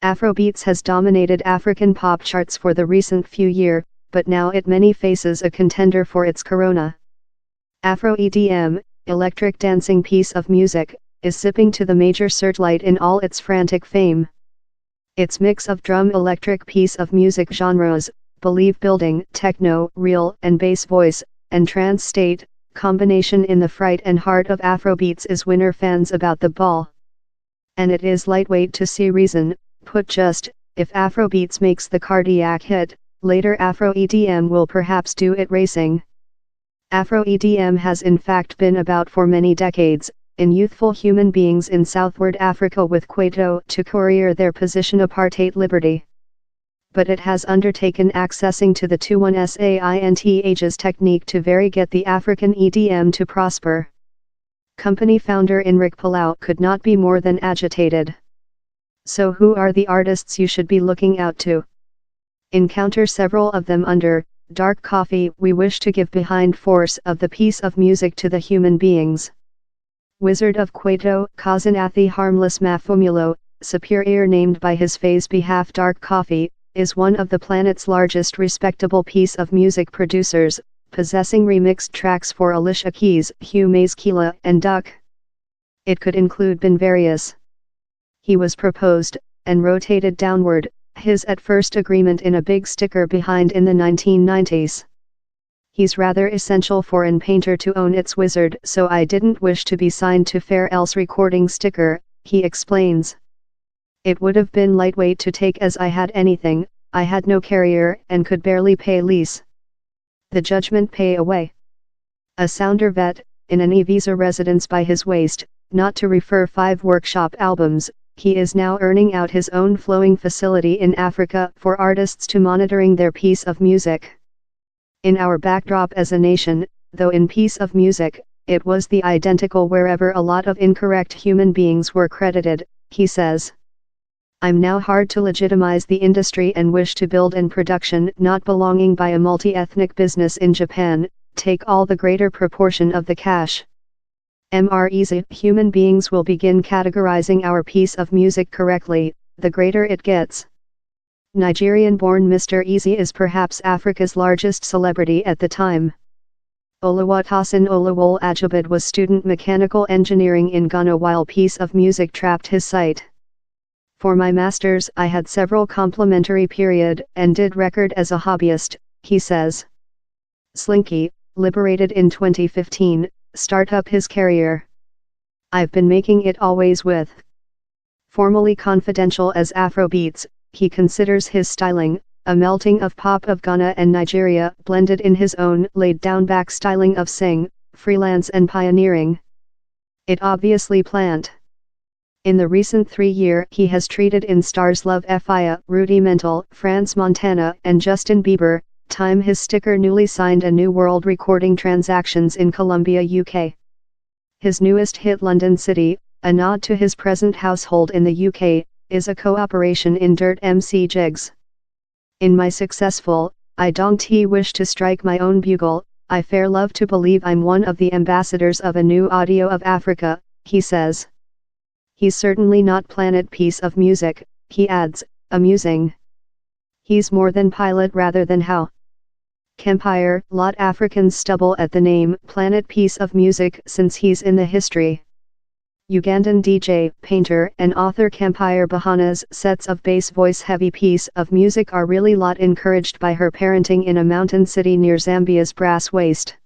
Afrobeats has dominated African pop charts for the recent few years, but now it many faces a contender for its corona. Afro EDM, electric dancing piece of music, is sipping to the major searchlight in all its frantic fame. Its mix of drum electric piece of music genres, believe building, techno, real and bass voice, and trance state, combination in the fright and heart of Afrobeats is winner fans about the ball. And it is lightweight to see reason, put just, if Afrobeats makes the cardiac hit, later Afro EDM will perhaps do it racing. Afro EDM has in fact been about for many decades, in youthful human beings in southward Africa with Kwaito to courier their position apartheid liberty. But it has undertaken accessing to the 21st ages technique to very get the African EDM to prosper. Company founder Enric Palau could not be more than agitated. So who are the artists you should be looking out to? Encounter several of them under Dark Coffee. We wish to give behind force of the piece of music to the human beings. Wizard of Kwaito, Kazanathi Harmless Mafumulo, superior named by his phase behalf Dark Coffee, is one of the planet's largest respectable piece of music producers, possessing remixed tracks for Alicia Keys, Hugh Masekela and Duck. It could include been various. He was proposed, and rotated downward, his at first agreement in a big sticker behind in the 1990s. He's rather essential for an painter to own its wizard, so I didn't wish to be signed to fair else recording sticker, he explains. It would have been lightweight to take as I had anything, I had no carrier and could barely pay lease. The judgment pay away. A sounder vet, in an Ibiza residence by his waist, not to refer 5 workshop albums, he is now earning out his own flowing facility in Africa for artists to monitoring their piece of music. In our backdrop as a nation, though in piece of music, it was the identical wherever a lot of incorrect human beings were credited, he says. I'm now hard to legitimize the industry and wish to build an production not belonging by a multi-ethnic business in Japan, take all the greater proportion of the cash. Easy, human beings will begin categorizing our piece of music correctly, the greater it gets. Nigerian-born Mr. Easy is perhaps Africa's largest celebrity at the time. Oluwatosin Olawole Ajibade was student mechanical engineering in Ghana while piece of music trapped his sight. For my masters I had several complimentary period and did record as a hobbyist, he says. Slinky, liberated in 2015, start up his career. I've been making it always with. Formally confidential as Afrobeats, he considers his styling, a melting of pop of Ghana and Nigeria blended in his own laid-down back styling of sing, freelance and pioneering. It obviously planned. In the recent 3 years he has treated in stars Love Fia, Rudimental, France Montana and Justin Bieber, time his sticker newly signed a new world recording transactions in Columbia, UK. His newest hit London City, a nod to his present household in the UK, is a cooperation in Dirt MC Jigs. In my successful, I don't wish to strike my own bugle, I fair love to believe I'm one of the ambassadors of a new audio of Africa, he says. He's certainly not planet piece of music, he adds, amusing. He's more than pilot rather than how. Kempire, lot Africans stubble at the name planet piece of music since he's in the history. Ugandan DJ, painter and author Kempire Bahana's sets of bass voice heavy piece of music are really lot encouraged by her parenting in a mountain city near Zambia's Brass Waste.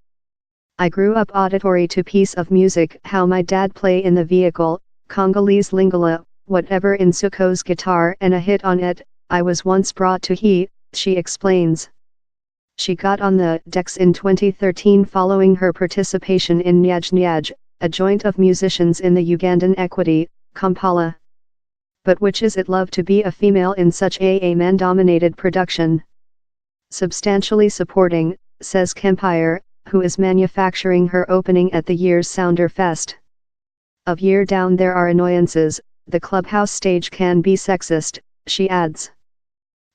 I grew up auditory to piece of music how my dad play in the vehicle, Congolese lingala, whatever in Suko's guitar and a hit on it, I was once brought to she explains. She got on the decks in 2013 following her participation in Nyaj Nyaj, a joint of musicians in the Ugandan Equity, Kampala. But which is it love to be a female in such a man-dominated production? Substantially supporting, says Kempire, who is manufacturing her opening at the year's Sounder Fest. Of year down there are annoyances, the clubhouse stage can be sexist, she adds.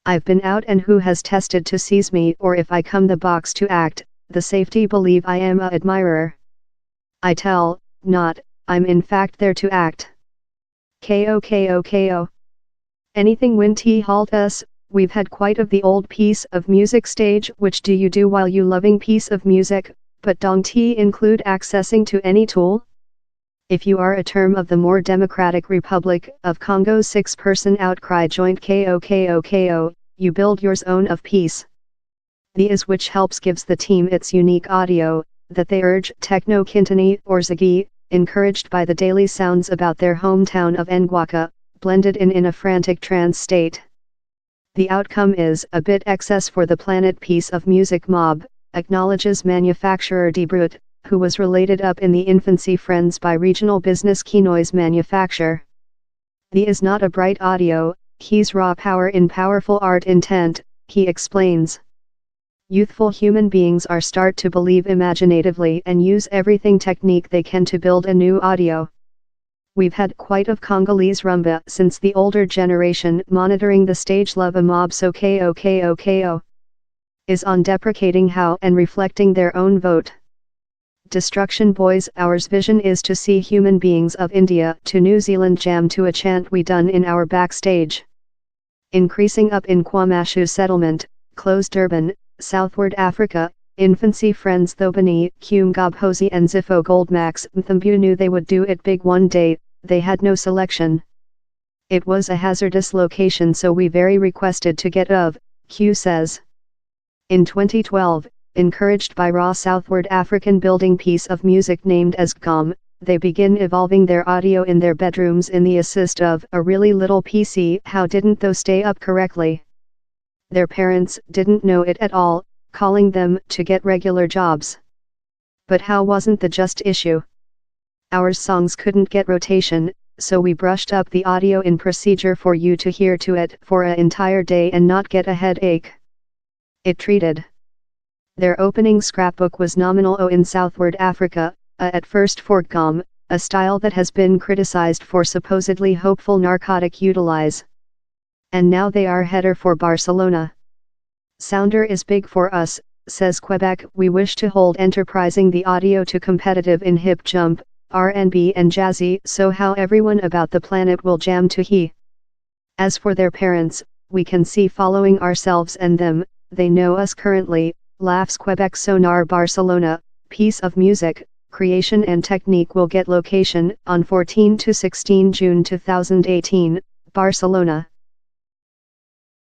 I've been out and who has tested to seize me or if I come the box to act, the safety believe I am a admirer. I tell, not, I'm in fact there to act. Ko. Anything Winty halt us, we've had quite of the old piece of music stage. Which do you do while you loving piece of music, but don't t include accessing to any tool? If you are a term of the more Democratic Republic of Congo 6-person outcry joint KOKOKO, you build yours own of piece. The is which helps gives the team its unique audio, that they urge Techno Kintani or Ziggy, encouraged by the daily sounds about their hometown of Ngwaka, blended in a frantic trance state. The outcome is a bit excess for the planet piece of music mob, acknowledges manufacturer De Bruyt, who was related up in the infancy friends by regional business Kinois manufacture. The is not a bright audio, he's raw power in powerful art intent, he explains. Youthful human beings are start to believe imaginatively and use everything technique they can to build a new audio. We've had quite of Congolese rumba since the older generation monitoring the stage love a mob so KOKOKO is on deprecating how and reflecting their own vote. Destruction Boys, ours vision is to see human beings of India to New Zealand jam to a chant we done in our backstage. Increasing up in Kwamashu settlement, close Durban, southward Africa, infancy friends Thobani, Kumgabhosi and Zifo Goldmax Mthambu knew they would do it big one day, they had no selection. It was a hazardous location so we very requested to get of, Q says. In 2012, encouraged by raw southward African building piece of music named as GOM, they begin evolving their audio in their bedrooms in the assist of a really little PC. How didn't those stay up correctly? Their parents didn't know it at all, calling them to get regular jobs. But how wasn't the just issue? Our songs couldn't get rotation, so we brushed up the audio in procedure for you to hear to it for an entire day and not get a headache. It treated. Their opening scrapbook was nominal O in southward Africa, at first for GOM, a style that has been criticized for supposedly hopeful narcotic utilize. And now they are header for Barcelona. Sounder is big for us, says Quebec. We wish to hold enterprising the audio to competitive in hip jump, R&B and jazzy, so how everyone about the planet will jam to he. As for their parents, we can see following ourselves and them, they know us currently, laughs Quebec Sonar Barcelona, piece of music, creation and technique will get location on 14 to 16 June 2018, Barcelona.